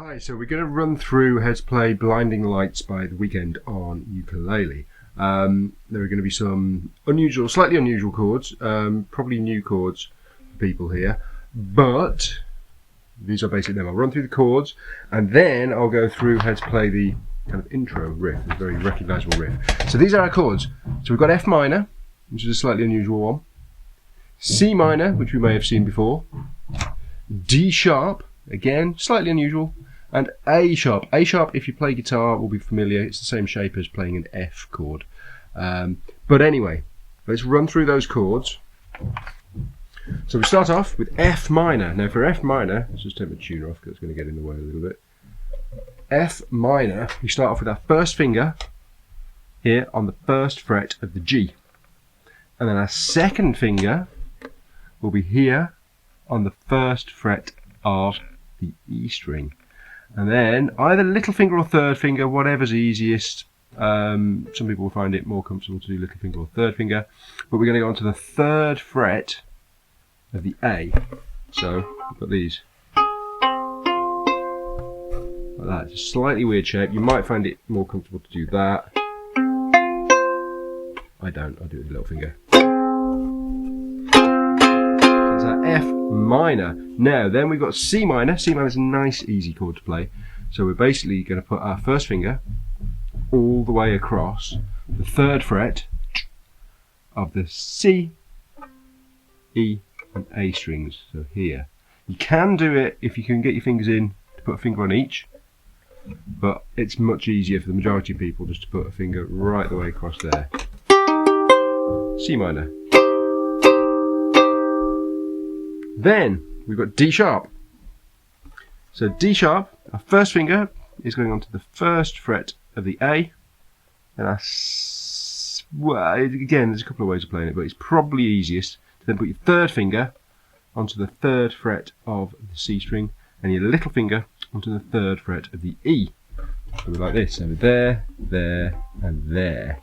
Hi, so we're going to run through how to play Blinding Lights by The Weeknd on ukulele. There are going to be some slightly unusual chords, probably new chords for people here, but these are basically them. I'll run through the chords and then I'll go through how to play the kind of intro riff, the very recognisable riff. So these are our chords. So we've got F minor, which is a slightly unusual one, C minor, which we may have seen before, D sharp, again, slightly unusual, and A sharp. A sharp, if you play guitar, will be familiar. It's the same shape as playing an F chord. But anyway, let's run through those chords. So we start off with F minor. Now for F minor, let's just take my tuner off because it's going to get in the way a little bit. F minor, we start off with our first finger here on the first fret of the G. And then our second finger will be here on the first fret of the E string. And then either little finger or third finger, whatever's easiest. Some people will find it more comfortable to do little finger or third finger. But we're going to go on to the third fret of the A. So we've got these. Like that. It's a slightly weird shape. You might find it more comfortable to do that. I don't. I do it with a little finger. That's our F minor. Now then we've got C minor. C minor is a nice easy chord to play. So we're basically going to put our first finger all the way across the third fret of the C, E and A strings. So here. You can do it if you can get your fingers in to put a finger on each, but it's much easier for the majority of people just to put a finger right the way across there. C minor. Then we've got D sharp. So D sharp, our first finger is going onto the first fret of the A, and well, again, there's a couple of ways of playing it, but it's probably easiest to then put your third finger onto the third fret of the C string, and your little finger onto the third fret of the E. So we're like this, so there, there, and there.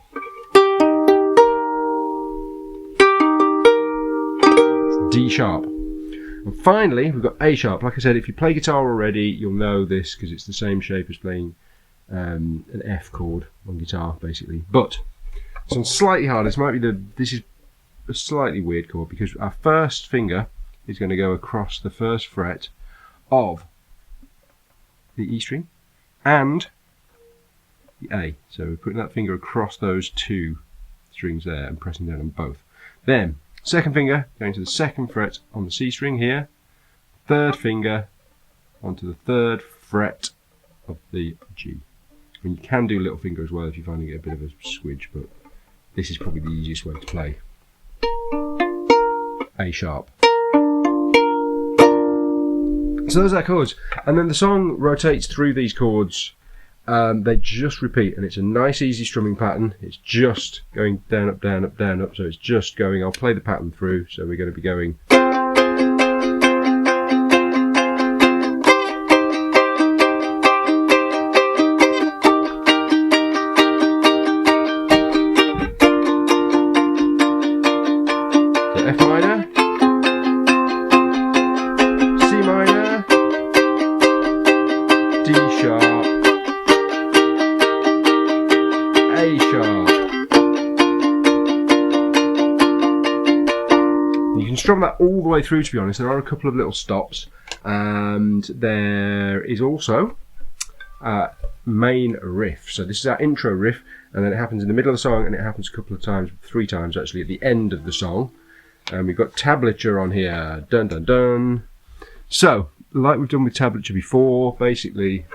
It's D sharp. And finally, we've got A sharp. Like I said, if you play guitar already, you'll know this because it's the same shape as playing an F chord on guitar, basically. But this one's slightly harder. This is a slightly weird chord because our first finger is going to go across the first fret of the E string and the A. So we're putting that finger across those two strings there and pressing down on both. Then second finger going to the second fret on the C string here. Third finger onto the third fret of the G. And you can do little finger as well if you're finding it a bit of a squidge, but this is probably the easiest way to play. A sharp. So those are our chords. And then the song rotates through these chords. They just repeat, and it's a nice easy strumming pattern. It's just going down, up, down, up, down, up. So it's just going, I'll play the pattern through. So we're going to be going. So F minor, C minor, D sharp, A sharp. You can strum that all the way through, to be honest. There are a couple of little stops, and there is also a main riff. So this is our intro riff, and then it happens in the middle of the song, and it happens a couple of times, 3 times actually, at the end of the song. And we've got tablature on here, dun dun dun. So, like we've done with tablature before, basically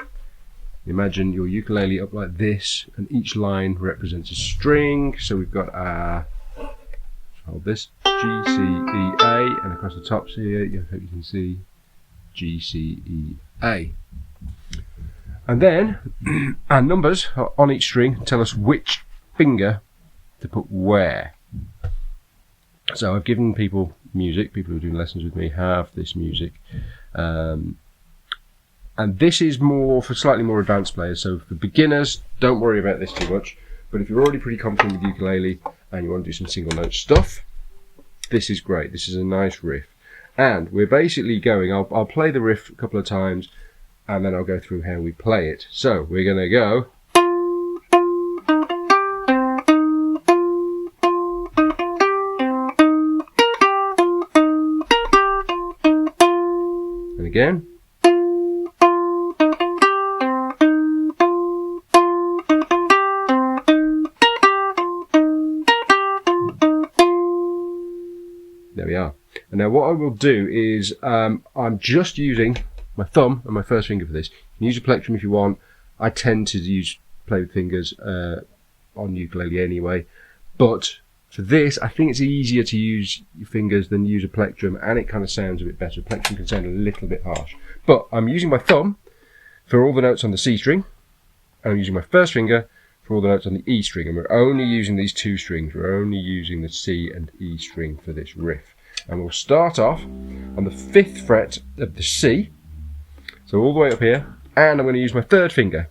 imagine your ukulele up like this, and each line represents a string. So we've got our, hold this, G, C, E, A, and across the tops here, I hope you can see G, C, E, A. And then our numbers on each string tell us which finger to put where. So I've given people music, people who are doing lessons with me have this music. And this is more for slightly more advanced players. So for beginners, don't worry about this too much. But if you're already pretty confident with ukulele and you want to do some single note stuff, this is great. This is a nice riff. And we're basically going, I'll play the riff a couple of times, and then I'll go through how we play it. So we're going to go. And again. There we are. And now what I will do is I'm just using my thumb and my first finger for this. You can use a plectrum if you want. I tend to play with fingers on ukulele anyway. But for this, I think it's easier to use your fingers than use a plectrum, and it kind of sounds a bit better. A plectrum can sound a little bit harsh. But I'm using my thumb for all the notes on the C string, and I'm using my first finger for all the notes on the E string, and we're only using these two strings. We're only using the C and E string for this riff. And we'll start off on the 5th fret of the C, so all the way up here, and I'm going to use my third finger.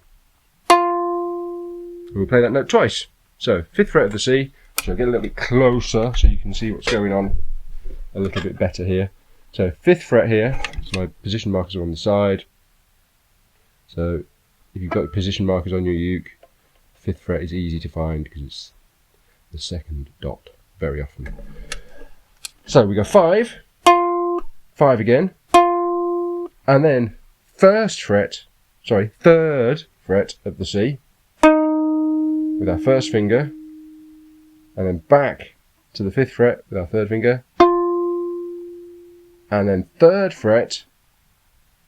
And we'll play that note twice. So 5th fret of the C, so I'll get a little bit closer so you can see what's going on a little bit better here. So 5th fret here, so my position markers are on the side. So if you've got position markers on your uke, 5th fret is easy to find because it's the second dot very often. So we go 5, 5 again, and then 3rd fret of the C with our first finger, and then back to the 5th fret with our third finger, and then 3rd fret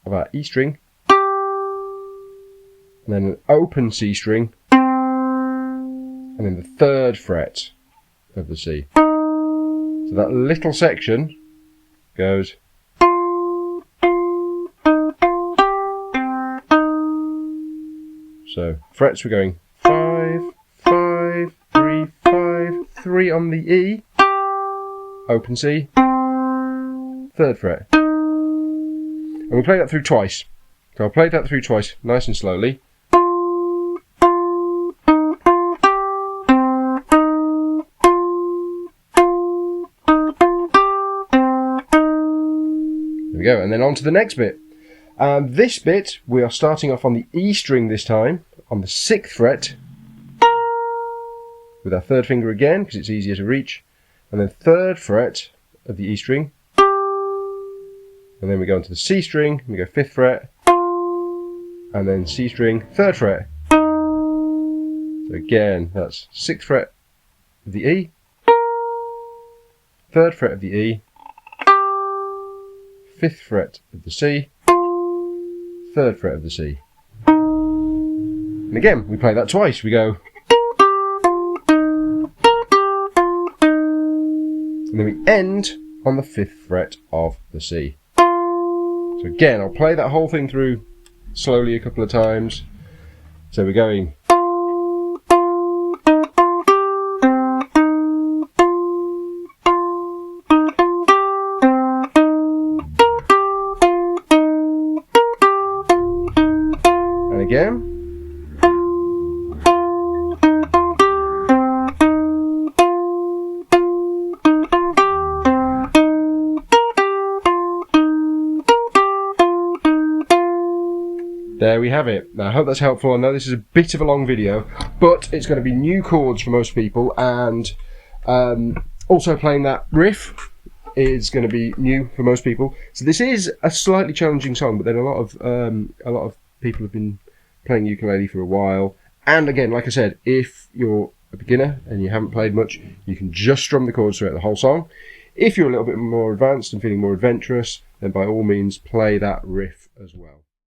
of our E string, and then an open C string, and then the 3rd fret of the C. So that little section goes. So frets, we're going 5, 5, 3, 5, 3 on the E, open C, 3rd fret. And we'll play that through twice. So I'll play that through twice, nice and slowly. There we go, and then on to the next bit. This bit, we are starting off on the E string this time, on the 6th fret, with our third finger again, because it's easier to reach, and then 3rd fret of the E string, and then we go onto the C string, and we go 5th fret, and then C string, 3rd fret. So again, that's 6th fret of the E, 3rd fret of the E, 5th fret of the C, 3rd fret of the C. And again, we play that twice. We go. And then we end on the 5th fret of the C. So again, I'll play that whole thing through slowly a couple of times. So we're going. And again. There we have it. Now, I hope that's helpful. I know this is a bit of a long video, but it's going to be new chords for most people, and also playing that riff is going to be new for most people. So this is a slightly challenging song, but then a lot of people have been playing ukulele for a while. And again, like I said, if you're a beginner and you haven't played much, you can just strum the chords throughout the whole song. If you're a little bit more advanced and feeling more adventurous, then by all means play that riff as well.